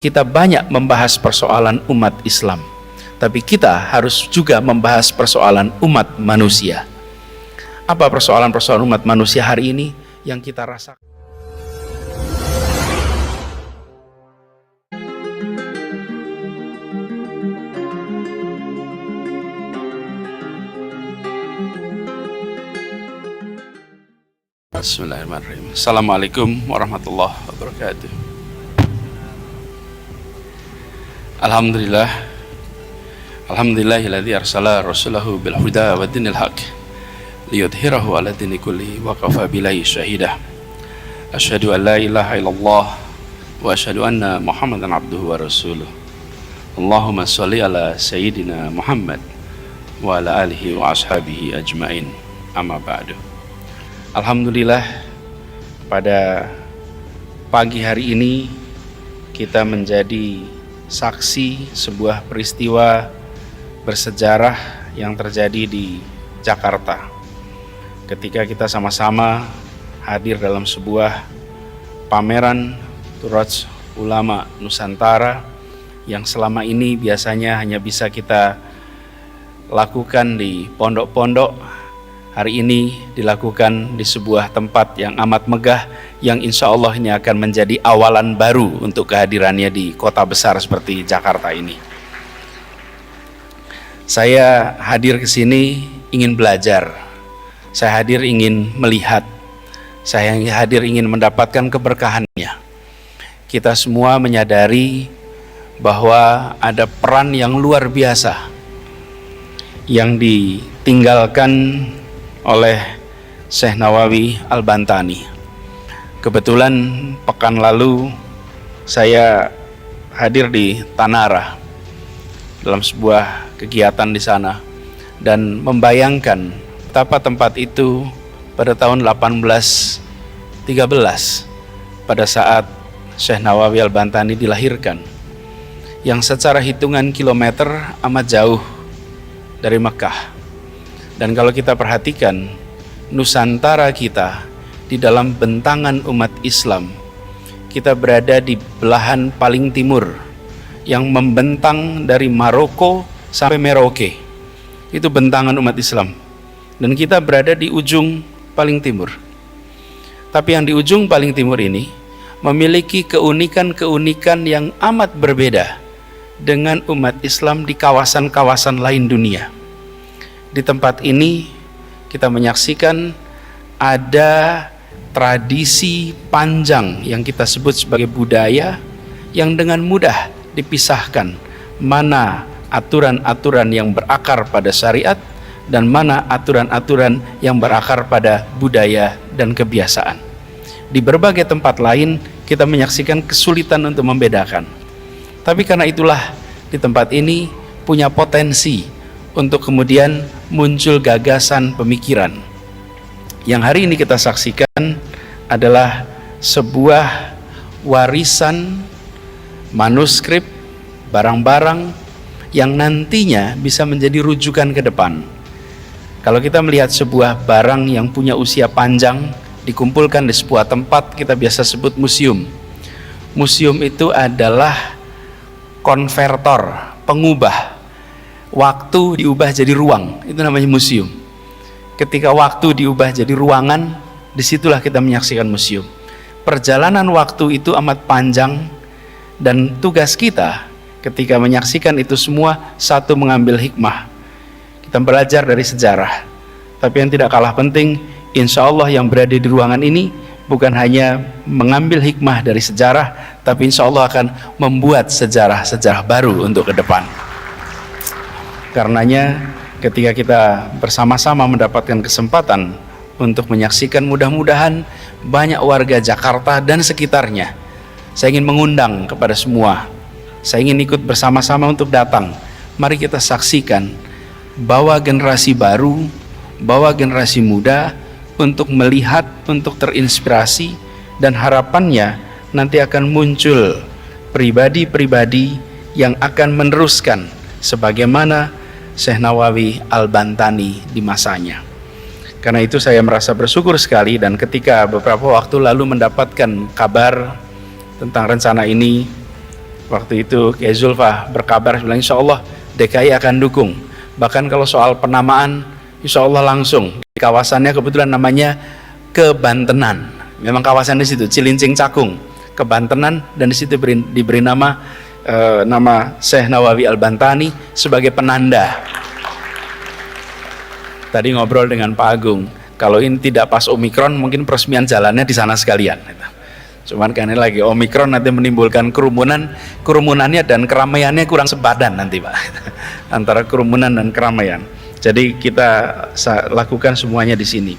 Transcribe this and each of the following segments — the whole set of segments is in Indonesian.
Kita banyak membahas persoalan umat Islam, tapi kita harus juga membahas persoalan umat manusia. Apa persoalan-persoalan umat manusia hari ini yang kita rasakan? Bismillahirrahmanirrahim. Assalamualaikum warahmatullahi wabarakatuh. Alhamdulillahilladzi arsala rasulahu bil huda wa dinil haq liyudhhirahu ala dini kulli wa kafa billahi syahida. Asyhadu an la ilaha illallah wa asyhadu anna Muhammadan abduhu wa rasuluh. Allahumma shalli ala sayyidina Muhammad wa ala alihi wa ashabihi ajmain. Amma ba'du. Alhamdulillah, pada pagi hari ini kita menjadi saksi sebuah peristiwa bersejarah yang terjadi di Jakarta ketika kita sama-sama hadir dalam sebuah pameran Turaj Ulama Nusantara yang selama ini biasanya hanya bisa kita lakukan di pondok-pondok. Hari ini dilakukan di sebuah tempat yang amat megah, yang insya Allah ini akan menjadi awalan baru untuk kehadirannya di kota besar seperti Jakarta ini. Saya hadir ke sini ingin belajar, saya hadir ingin melihat, saya hadir ingin mendapatkan keberkahannya. Kita semua menyadari bahwa ada peran yang luar biasa yang ditinggalkan oleh Syekh Nawawi Al-Bantani. Kebetulan pekan lalu saya hadir di Tanara dalam sebuah kegiatan di sana dan membayangkan betapa tempat itu pada tahun 1813 pada saat Syekh Nawawi Al-Bantani dilahirkan, yang secara hitungan kilometer amat jauh dari Mekah. Dan kalau kita perhatikan Nusantara kita di dalam bentangan umat Islam, kita berada di belahan paling timur yang membentang dari Maroko sampai Merauke. Itu bentangan umat Islam. Dan kita berada di ujung paling timur. Tapi yang di ujung paling timur ini memiliki keunikan-keunikan yang amat berbeda dengan umat Islam di kawasan-kawasan lain dunia. Di tempat ini kita menyaksikan ada tradisi panjang yang kita sebut sebagai budaya yang dengan mudah dipisahkan mana aturan-aturan yang berakar pada syariat dan mana aturan-aturan yang berakar pada budaya dan kebiasaan. Di berbagai tempat lain kita menyaksikan kesulitan untuk membedakan. Tapi karena itulah di tempat ini punya potensi untuk kemudian muncul gagasan pemikiran. Yang hari ini kita saksikan adalah sebuah warisan manuskrip, barang-barang yang nantinya bisa menjadi rujukan ke depan. Kalau kita melihat sebuah barang yang punya usia panjang dikumpulkan di sebuah tempat, kita biasa sebut museum. Museum itu adalah konvertor, pengubah. Waktu diubah jadi ruang, itu namanya museum. Ketika waktu diubah jadi ruangan, disitulah kita menyaksikan museum. Perjalanan waktu itu amat panjang, dan tugas kita ketika menyaksikan itu semua, satu, mengambil hikmah. Kita belajar dari sejarah. Tapi yang tidak kalah penting, insya Allah yang berada di ruangan ini bukan hanya mengambil hikmah dari sejarah, tapi insya Allah akan membuat sejarah-sejarah baru untuk ke depan. Karenanya ketika kita bersama-sama mendapatkan kesempatan untuk menyaksikan, mudah-mudahan banyak warga Jakarta dan sekitarnya, saya ingin mengundang kepada semua, saya ingin ikut bersama-sama untuk datang. Mari kita saksikan, bawa generasi baru, bawa generasi muda untuk melihat, untuk terinspirasi, dan harapannya nanti akan muncul pribadi-pribadi yang akan meneruskan sebagaimana Syekh Nawawi Al-Bantani di masanya. Karena itu saya merasa bersyukur sekali, dan ketika beberapa waktu lalu mendapatkan kabar tentang rencana ini, Waktu itu Kiai Zulfa berkabar bilang insya Allah DKI akan dukung. Bahkan kalau soal penamaan insya Allah langsung. Di kawasannya kebetulan namanya Kebantenan. Memang kawasan di situ Cilincing Cakung, Kebantenan, dan di situ diberi nama Syekh Nawawi Al-Bantani sebagai penanda. Tadi ngobrol dengan Pak Agung, kalau ini tidak pas Omikron mungkin peresmian jalannya di sana sekalian. Cuman kan ini lagi Omikron nanti menimbulkan kerumunannya dan keramaiannya kurang sepadan nanti Pak, antara kerumunan dan keramaian. Jadi kita lakukan semuanya di sini.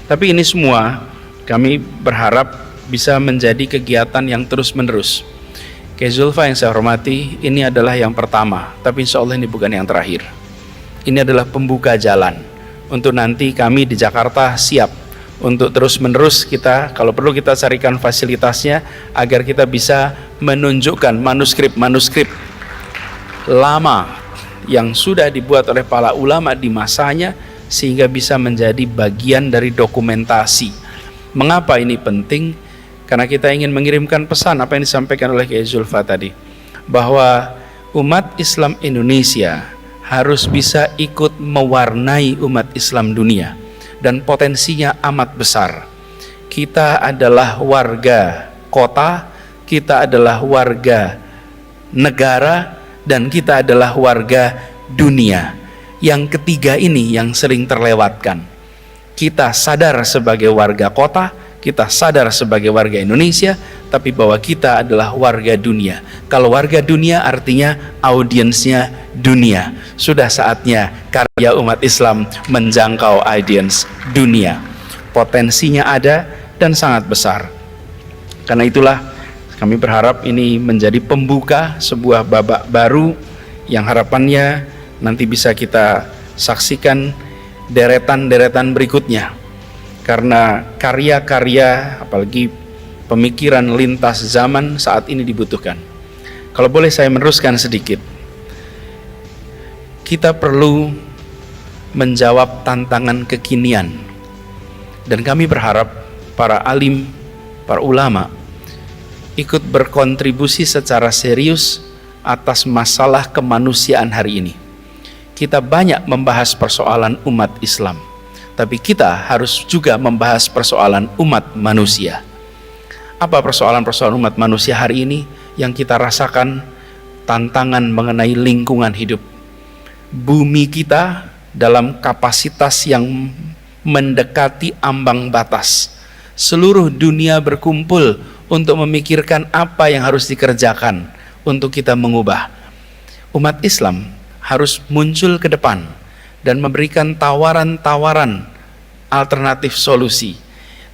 Tapi ini semua kami berharap bisa menjadi kegiatan yang terus menerus. Kiai Zulfa yang saya hormati, ini adalah yang pertama, tapi insya Allah ini bukan yang terakhir. Ini adalah pembuka jalan untuk nanti kami di Jakarta siap untuk terus-menerus kita, kalau perlu kita carikan fasilitasnya agar kita bisa menunjukkan manuskrip-manuskrip lama yang sudah dibuat oleh para ulama di masanya sehingga bisa menjadi bagian dari dokumentasi. Mengapa ini penting? Karena kita ingin mengirimkan pesan apa yang disampaikan oleh Kiai Zulfa tadi, bahwa umat Islam Indonesia harus bisa ikut mewarnai umat Islam dunia. Dan potensinya amat besar. Kita adalah warga kota, kita adalah warga negara, dan kita adalah warga dunia. Yang ketiga ini yang sering terlewatkan. Kita sadar sebagai warga kota, kita sadar sebagai warga Indonesia, tapi bahwa kita adalah warga dunia. Kalau warga dunia artinya audiensnya dunia. Sudah saatnya karya umat Islam menjangkau audiens dunia. Potensinya ada dan sangat besar. Karena itulah kami berharap ini menjadi pembuka sebuah babak baru yang harapannya nanti bisa kita saksikan deretan-deretan berikutnya. Karena karya-karya apalagi pemikiran lintas zaman saat ini dibutuhkan. Kalau boleh saya meneruskan sedikit, kita perlu menjawab tantangan kekinian, dan kami berharap para alim, para ulama ikut berkontribusi secara serius atas masalah kemanusiaan hari ini. Kita banyak membahas persoalan umat Islam, tapi kita harus juga membahas persoalan umat manusia. Apa persoalan-persoalan umat manusia hari ini yang kita rasakan? Tantangan mengenai lingkungan hidup. Bumi kita dalam kapasitas yang mendekati ambang batas. Seluruh dunia berkumpul untuk memikirkan apa yang harus dikerjakan untuk kita mengubah. Umat Islam harus muncul ke depan dan memberikan tawaran-tawaran alternatif solusi.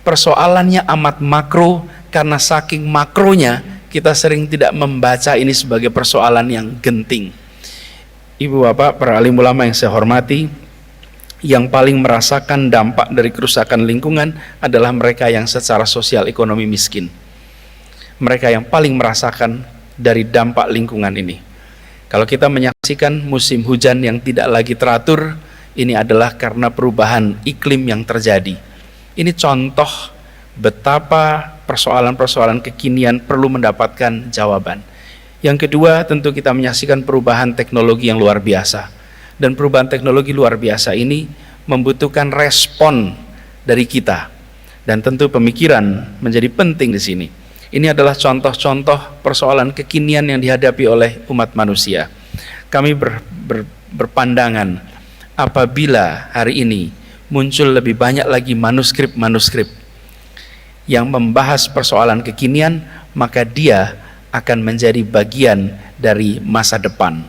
Persoalannya amat makro, karena saking makronya kita sering tidak membaca ini sebagai persoalan yang genting. Ibu bapak para alim ulama yang saya hormati, yang paling merasakan dampak dari kerusakan lingkungan adalah mereka yang secara sosial ekonomi miskin. Mereka yang paling merasakan dari dampak lingkungan ini. Kalau kita menyaksikan musim hujan yang tidak lagi teratur, ini adalah karena perubahan iklim yang terjadi. Ini contoh betapa persoalan-persoalan kekinian perlu mendapatkan jawaban. Yang kedua, tentu kita menyaksikan perubahan teknologi yang luar biasa. Dan perubahan teknologi luar biasa ini membutuhkan respon dari kita. Dan tentu pemikiran menjadi penting di sini. Ini adalah contoh-contoh persoalan kekinian yang dihadapi oleh umat manusia. Kami berpandangan apabila hari ini muncul lebih banyak lagi manuskrip-manuskrip yang membahas persoalan kekinian, maka dia akan menjadi bagian dari masa depan.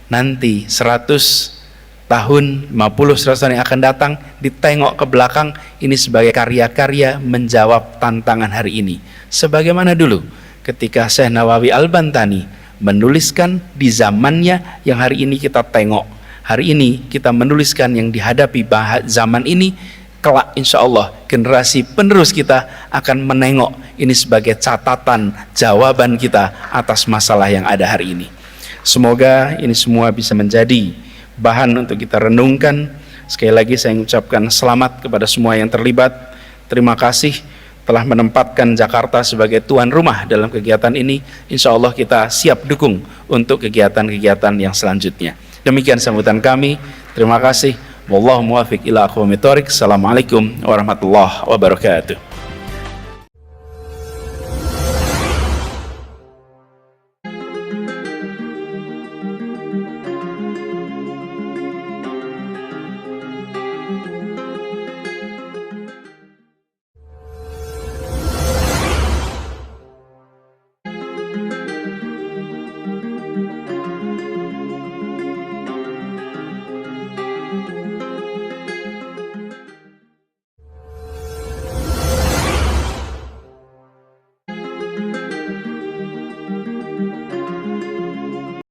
Nanti 100 tahun, 50, 100 tahun yang akan datang, ditengok ke belakang, ini sebagai karya-karya menjawab tantangan hari ini. Sebagaimana dulu ketika Syekh Nawawi Al-Bantani menuliskan di zamannya yang hari ini kita tengok. Hari ini kita menuliskan yang dihadapi zaman ini, kelak insya Allah generasi penerus kita akan menengok ini sebagai catatan jawaban kita atas masalah yang ada hari ini. Semoga ini semua bisa menjadi bahan untuk kita renungkan. Sekali lagi saya mengucapkan selamat kepada semua yang terlibat. Terima kasih telah menempatkan Jakarta sebagai tuan rumah dalam kegiatan ini. Insya Allah kita siap dukung untuk kegiatan-kegiatan yang selanjutnya. Demikian sambutan kami. Terima kasih. Wallahu muwaffiq ila aqwamit thoriq. Assalamualaikum warahmatullahi wabarakatuh.